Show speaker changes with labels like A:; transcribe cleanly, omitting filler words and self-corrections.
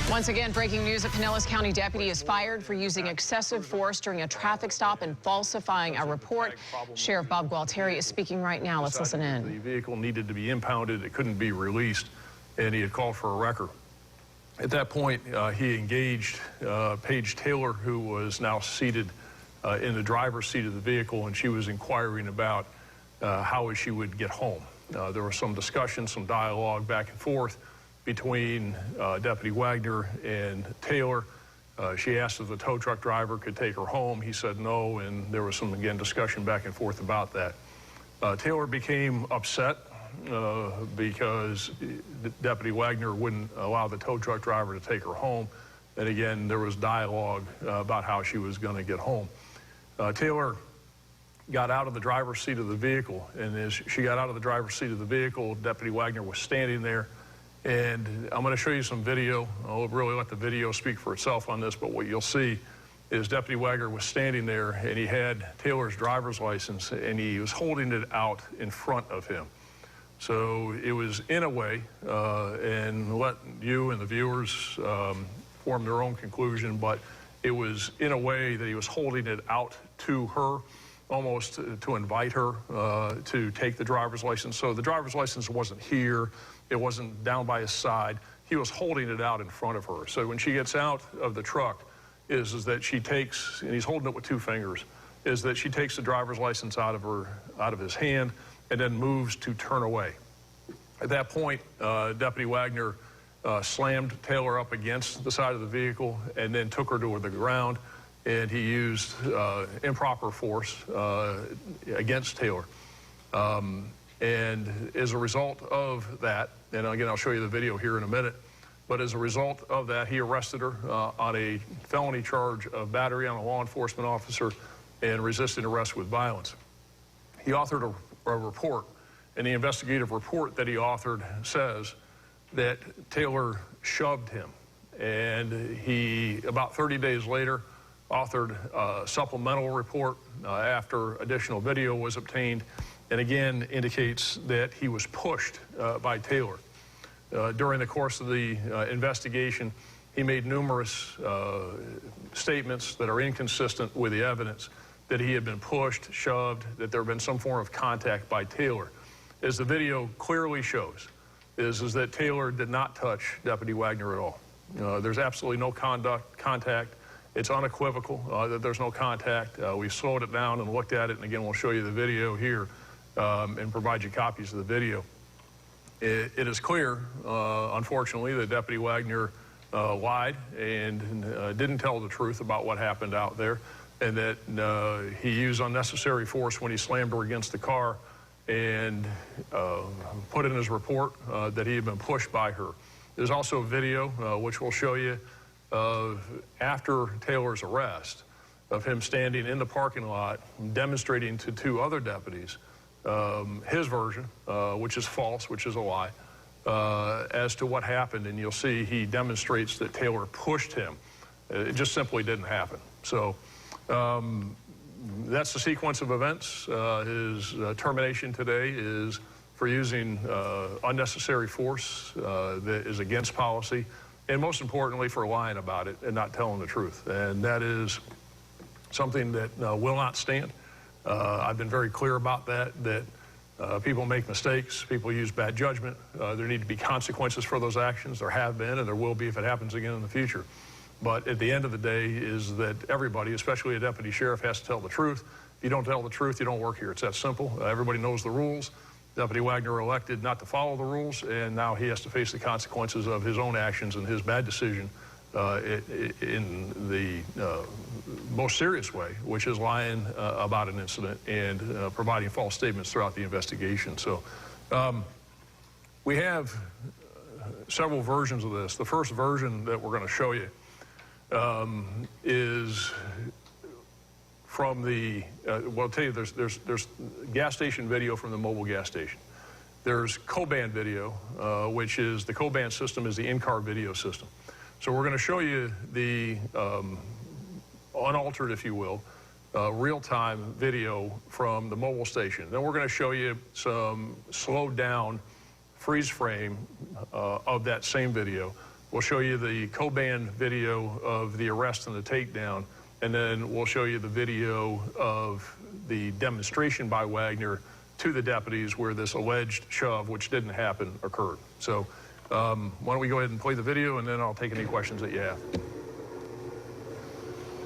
A: Once again, breaking news: a Pinellas County deputy is fired for using excessive force during a traffic stop and falsifying a report. Sheriff Bob Gualtieri is speaking right now. Let's listen in.
B: The vehicle needed to be impounded. It couldn't be released, and he had called for a wrecker. At that point, he engaged Paige Taylor, who was now seated in the driver's seat of the vehicle, and she was inquiring about how she would get home. There was some discussion, some dialogue back and forth between Deputy Wagner and Taylor. She asked if the tow truck driver could take her home. He said no, and there was some, again, discussion back and forth about that. Taylor became upset because Deputy Wagner wouldn't allow the tow truck driver to take her home. And again, there was dialogue about how she was going to get home. Taylor got out of the driver's seat of the vehicle, and as she got out of the driver's seat of the vehicle, Deputy Wagner was standing there. And I'm going to show you some video. I'll really let the video speak for itself on this, but what you'll see is Deputy Wagner was standing there, and he had Taylor's driver's license, and he was holding it out in front of him. So it was in a way, and let you and the viewers form their own conclusion, but it was in a way that he was holding it out to her, almost to invite her to take the driver's license. So the driver's license wasn't here. It wasn't down by his side. He was holding it out in front of her. So when she gets out of the truck, is that she takes, and he's holding it with two fingers, is that she takes the driver's license out of his hand and then moves to turn away. At that point, Deputy Wagner slammed Taylor up against the side of the vehicle and then took her to the ground, and he used improper force against Taylor. And as a result of that, and again, I'll show you the video here in a minute, but as a result of that, he arrested her on a felony charge of battery on a law enforcement officer and resisting arrest with violence. He authored a report, and the investigative report that he authored says that Taylor shoved him. And he, about 30 days later, authored a supplemental report after additional video was obtained, and again indicates that he was pushed by Taylor. During the course of the investigation, he made numerous statements that are inconsistent with the evidence that he had been pushed, shoved, that there had been some form of contact by Taylor. As the video clearly shows, is that Taylor did not touch Deputy Wagner at all. There's absolutely no contact. It's unequivocal that there's no contact. We slowed it down and looked at it, and again, we'll show you the video here and provide you copies of the video. It is clear, unfortunately, that Deputy Wagner lied and didn't tell the truth about what happened out there, and that he used unnecessary force when he slammed her against the car and put in his report that he had been pushed by her. There's also a video, which we'll show you, of after Taylor's arrest, of him standing in the parking lot demonstrating to two other deputies his version, which is false, which is a lie, as to what happened. And you'll see he demonstrates that Taylor pushed him. It just simply didn't happen. So that's the sequence of events. His termination today is for using unnecessary force that is against policy, and most importantly, for lying about it and not telling the truth. And that is something that will not stand. I've been very clear about that people make mistakes, people use bad judgment. There need to be consequences for those actions. There have been, and there will be if it happens again in the future. But at the end of the day is that everybody, especially a deputy sheriff, has to tell the truth. If you don't tell the truth, you don't work here. It's that simple. Everybody knows the rules. Deputy Wagner elected not to follow the rules, and now he has to face the consequences of his own actions and his bad decision in the most serious way, which is lying about an incident and providing false statements throughout the investigation. So we have several versions of this. The first version that we're going to show you is from the, well, I'll tell you, there's gas station video from the mobile gas station. There's Coban video, which is, the Coban system is the in-car video system. So we're going to show you the unaltered, if you will, real-time video from the mobile station. Then we're going to show you some slowed down freeze frame of that same video We'll show you the co-band video of the arrest and the takedown, and then we'll show you the video of the demonstration by Wagner to the deputies where this alleged shove, which didn't happen, occurred. So why don't we go ahead and play the video, and then I'll take any questions that you have.